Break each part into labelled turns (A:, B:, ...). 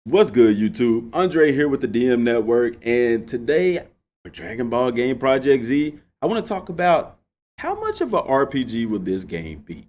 A: What's good, YouTube? Andre here with the DM Network, and today for Dragon Ball Game Project Z, I want to talk about how much of an RPG will this game be.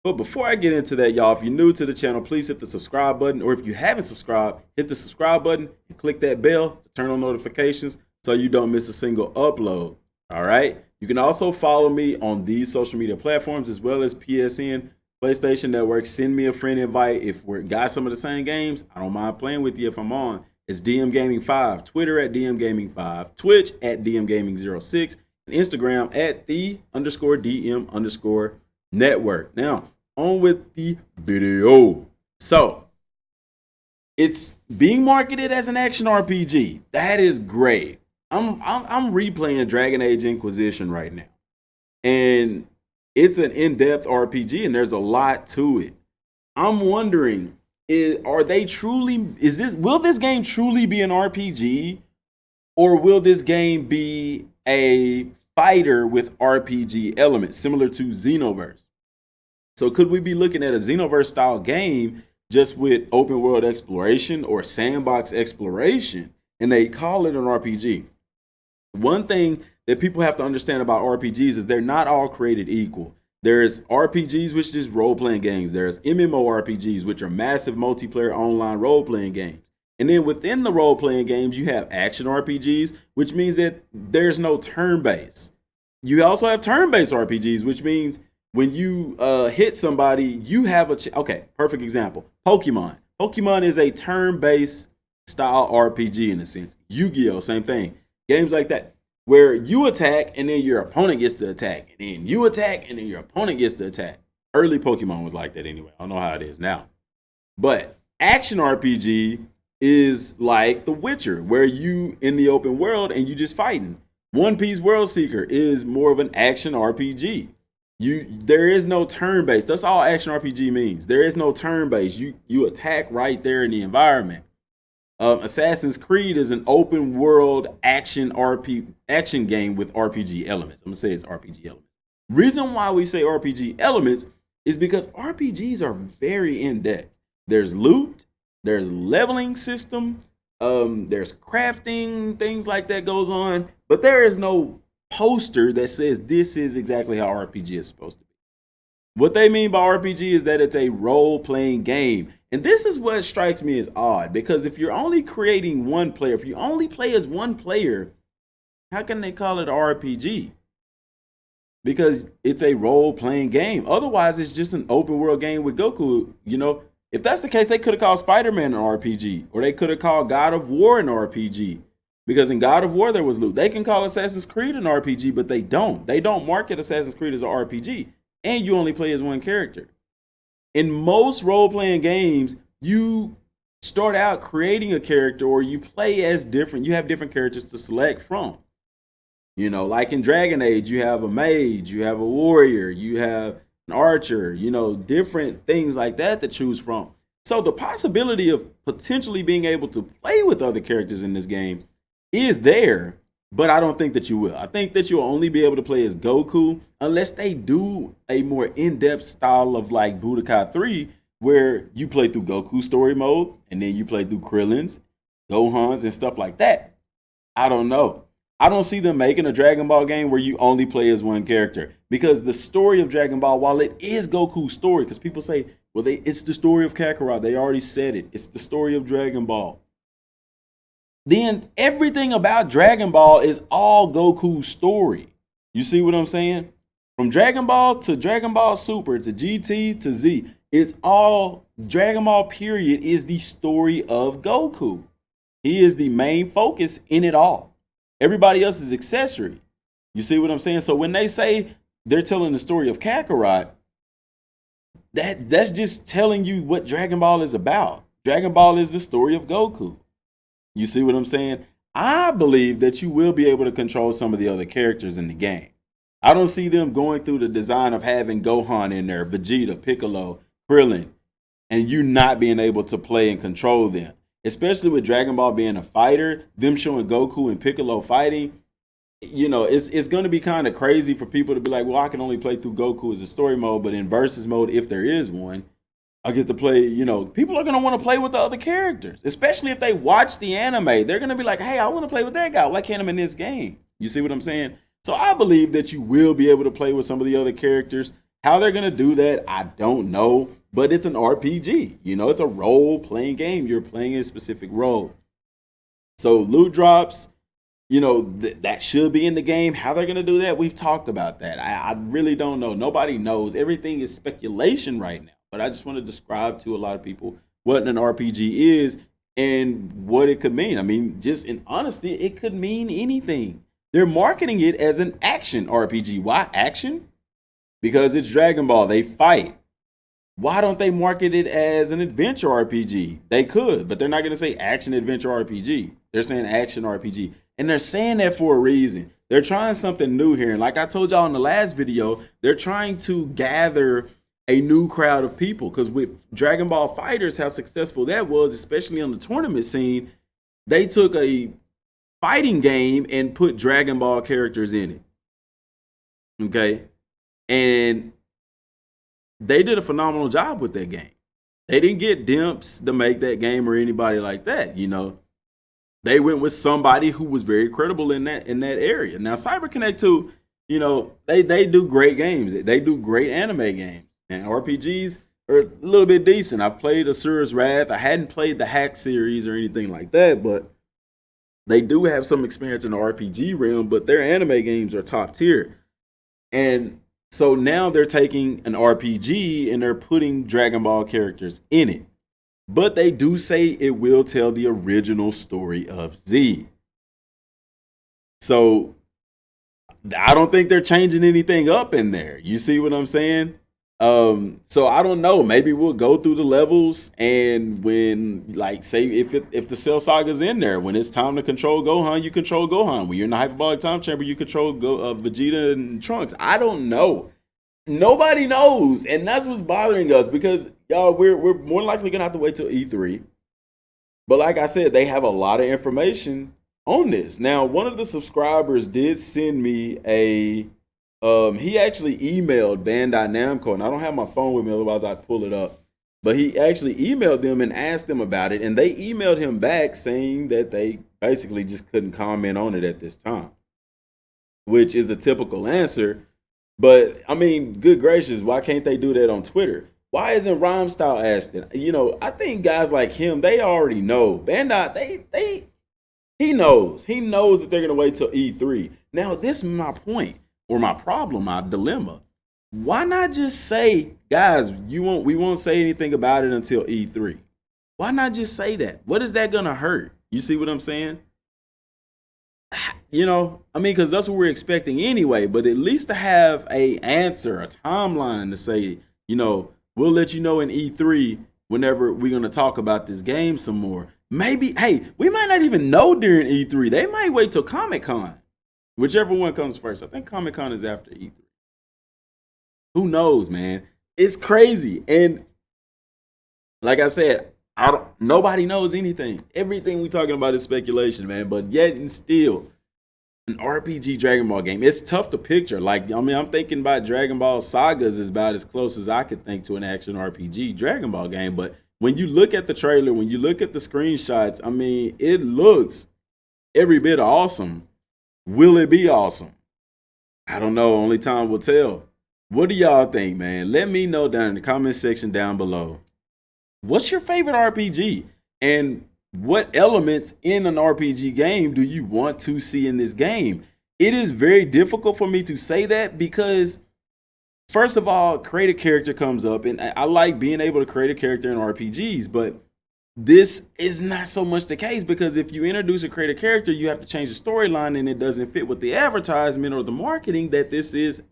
A: But before I get into that, y'all, if you're new to the channel, please hit the subscribe button, or if you haven't subscribed, hit the subscribe button and click that bell to turn on notifications so you don't miss a single upload. All right. You can also follow me on these social media platforms as well as PSN, PlayStation Network. Send me a friend invite. If we're got some of the same games, I don't mind playing with you if I'm on. It's Dmgaming5, Twitter at Dmgaming5, Twitch at Dmgaming06, and Instagram at the_DM_network. Now, on with the video. So, it's being marketed as an action RPG. That is great. I'm replaying Dragon Age Inquisition right now, and it's an in-depth RPG, and there's a lot to it. I'm wondering, will this game truly be an RPG, or will this game be a fighter with RPG elements similar to Xenoverse? So could we be looking at a Xenoverse style game just with open world exploration or sandbox exploration, and they call it an RPG? One thing that people have to understand about RPGs is they're not all created equal. There's RPGs, which is role-playing games. There's MMORPGs, which are massive multiplayer online role-playing games. And then within the role-playing games, you have action RPGs, which means that there's no turn-based. You also have turn-based RPGs, which means when you hit somebody, you have okay, perfect example. Pokemon. Pokemon is a turn-based style RPG in a sense. Yu-Gi-Oh, same thing. Games like that, where you attack and then your opponent gets to attack, and then you attack and then your opponent gets to attack. Early Pokemon was like that anyway. I don't know how it is now. But action RPG is like The Witcher, where you in the open world and you just fighting. One Piece World Seeker is more of an action RPG. There is no turn based. That's all action RPG means. There is no turn based. You attack right there in the environment. Assassin's Creed is an open world action game with RPG elements. I'm gonna say it's RPG elements. Reason why we say RPG elements is because RPGs are very in depth. There's loot, there's leveling system, there's crafting, things like that goes on, but there is no poster that says this is exactly how RPG is supposed to be. What they mean by RPG is that it's a role-playing game. And this is what strikes me as odd, because if you're only creating one player, if you only play as one player, how can they call it RPG? Because it's a role-playing game. Otherwise, it's just an open world game with Goku. If that's the case, they could have called Spider-Man an RPG, or they could have called God of War an RPG. Because in God of War, there was loot. They can call Assassin's Creed an RPG, but they don't. They don't market Assassin's Creed as an RPG. And you only play as one character. In most role-playing games, you start out creating a character, or you play as different. You have different characters to select from. Like in Dragon Age, you have a mage, you have a warrior, you have an archer, different things like that to choose from. So the possibility of potentially being able to play with other characters in this game is there, but I don't think that you will. I think that you'll only be able to play as Goku unless they do a more in-depth style of like Budokai 3, where you play through Goku story mode and then you play through Krillin's, Gohan's, and stuff like that. I don't know. I don't see them making a Dragon Ball game where you only play as one character, because the story of Dragon Ball, while it is Goku's story, because people say, well, it's the story of Kakarot. They already said it. It's the story of Dragon Ball. Then everything about Dragon Ball is all Goku's story. You see what I'm saying? From Dragon Ball to Dragon Ball Super to GT to Z, it's all Dragon Ball period is the story of Goku. He is the main focus in it all. Everybody else is accessory. You see what I'm saying? So when they say they're telling the story of Kakarot, that's just telling you what Dragon Ball is about. Dragon Ball is the story of Goku. You see what I'm saying? I believe that you will be able to control some of the other characters in the game. I don't see them going through the design of having Gohan in there, Vegeta, Piccolo, Krillin, and you not being able to play and control them. Especially with Dragon Ball being a fighter, them showing Goku and Piccolo fighting, it's going to be kind of crazy for people to be like, well, I can only play through Goku as a story mode, but in versus mode, if there is one, I get to play, people are going to want to play with the other characters, especially if they watch the anime. They're going to be like, hey, I want to play with that guy. Why can't I'm in this game? You see what I'm saying? So I believe that you will be able to play with some of the other characters. How they're going to do that, I don't know, but it's an RPG. It's a role-playing game. You're playing a specific role. So loot drops, that should be in the game. How they're going to do that, we've talked about that. I really don't know. Nobody knows. Everything is speculation right now. But I just want to describe to a lot of people what an RPG is and what it could mean. I mean, just in honesty, it could mean anything. They're marketing it as an action RPG. Why action? Because it's Dragon Ball. They fight. Why don't they market it as an adventure RPG? They could, but they're not going to say action adventure RPG. They're saying action RPG. And they're saying that for a reason. They're trying something new here. And like I told y'all in the last video, they're trying to gather a new crowd of people. Because with Dragon Ball Fighters, how successful that was, especially on the tournament scene, they took a fighting game and put Dragon Ball characters in it. Okay? And they did a phenomenal job with that game. They didn't get Dimps to make that game or anybody like that, They went with somebody who was very credible in that area. Now, CyberConnect 2, they do great games. They do great anime games. And RPGs are a little bit decent. I've played Asura's Wrath. I hadn't played the Hack series or anything like that, but they do have some experience in the RPG realm, but their anime games are top tier. And so now they're taking an RPG and they're putting Dragon Ball characters in it. But they do say it will tell the original story of Z. So I don't think they're changing anything up in there. You see what I'm saying? So I don't know. Maybe we'll go through the levels, and when, like, say if the Cell Saga's in there, when it's time to control Gohan, you control Gohan. When you're in the hyperbolic time chamber, you control Vegeta and Trunks. I don't know. Nobody knows, and that's what's bothering us, because y'all, we're more likely gonna have to wait till E3. But like I said, they have a lot of information on this. Now, one of the subscribers did send me he actually emailed Bandai Namco, and I don't have my phone with me, otherwise I'd pull it up. But he actually emailed them and asked them about it, and they emailed him back saying that they basically just couldn't comment on it at this time, which is a typical answer. But I mean, good gracious, why can't they do that on Twitter? Why isn't Rhymestyle asking? I think guys like him, they already know. Bandai, he knows that they're gonna wait till E3. Now, this is my point, or my problem, my dilemma. Why not just say, guys, we won't say anything about it until E3? Why not just say that? What is that gonna hurt? You see what I'm saying? Because that's what we're expecting anyway. But at least to have a answer, a timeline to say, we'll let you know in E3 whenever we're gonna talk about this game some more. Maybe, hey, we might not even know during E3. They might wait till Comic-Con. Whichever one comes first. I think Comic-Con is after E3. Who knows, man? It's crazy. And like I said, nobody knows anything. Everything we're talking about is speculation, man. But yet and still, an RPG Dragon Ball game. It's tough to picture. I'm thinking about Dragon Ball Sagas is about as close as I could think to an action RPG Dragon Ball game. But when you look at the trailer, when you look at the screenshots, it looks every bit awesome. Will it be awesome? I don't know. Only time will tell. What do y'all think, man? Let me know down in the comment section down below. What's your favorite RPG? And what elements in an RPG game do you want to see in this game? It is very difficult for me to say that because, first of all, create a character comes up, and I like being able to create a character in RPGs, but this is not so much the case, because if you introduce or create a character, you have to change the storyline, and it doesn't fit with the advertisement or the marketing that this is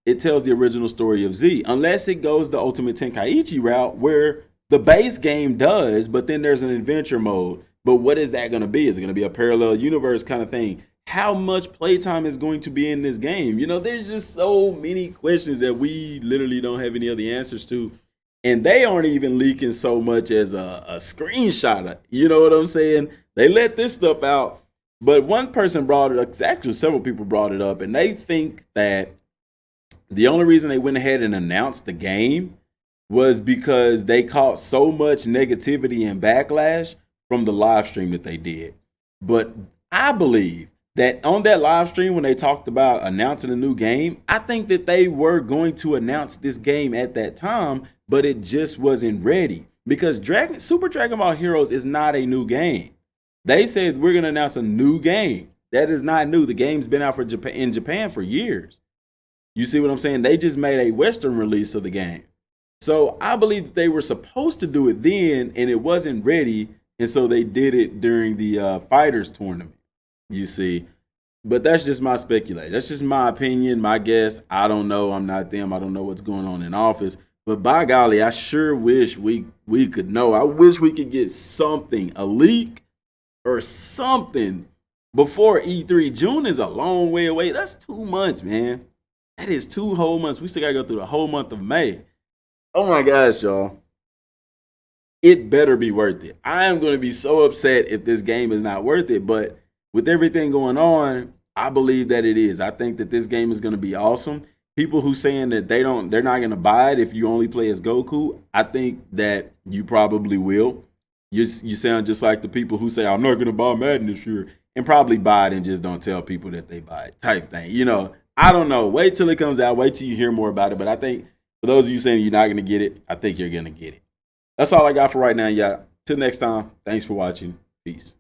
A: it tells the original story of Z, unless it goes the Ultimate Tenkaichi route where the base game does, but then there's an adventure mode. But what is that going to be? Is it going to be a parallel universe kind of thing? How much playtime is going to be in this game? There's just so many questions that we literally don't have any of the answers to. And they aren't even leaking so much as a screenshot. You know what I'm saying? They let this stuff out. But one person brought it up, actually several people brought it up, and they think that the only reason they went ahead and announced the game was because they caught so much negativity and backlash from the live stream that they did. But I believe that on that live stream when they talked about announcing a new game, I think that they were going to announce this game at that time, but it just wasn't ready because Super Dragon Ball Heroes is not a new game. They said we're going to announce a new game. That is not new. The game's been out in Japan for years. You see what I'm saying? They just made a Western release of the game. So I believe that they were supposed to do it then and it wasn't ready. And so they did it during the Fighters tournament, you see. But that's just my speculation. That's just my opinion, my guess. I don't know. I'm not them. I don't know what's going on in office. But by golly, I sure wish we could know. I wish we could get something, a leak or something before E3. June is a long way away. That's 2 months, man. That is 2 whole months. We still got to go through the whole month of May. Oh my gosh, y'all. It better be worth it. I am going to be so upset if this game is not worth it. But with everything going on, I believe that it is. I think that this game is going to be awesome. People who saying that they're not going to buy it if you only play as Goku, I think that you probably will. You sound just like the people who say, I'm not going to buy Madden this year, and probably buy it and just don't tell people that they buy it type thing. You know, I don't know. Wait till it comes out. Wait till you hear more about it. But I think for those of you saying you're not going to get it, I think you're going to get it. That's all I got for right now, y'all. Till next time, thanks for watching. Peace.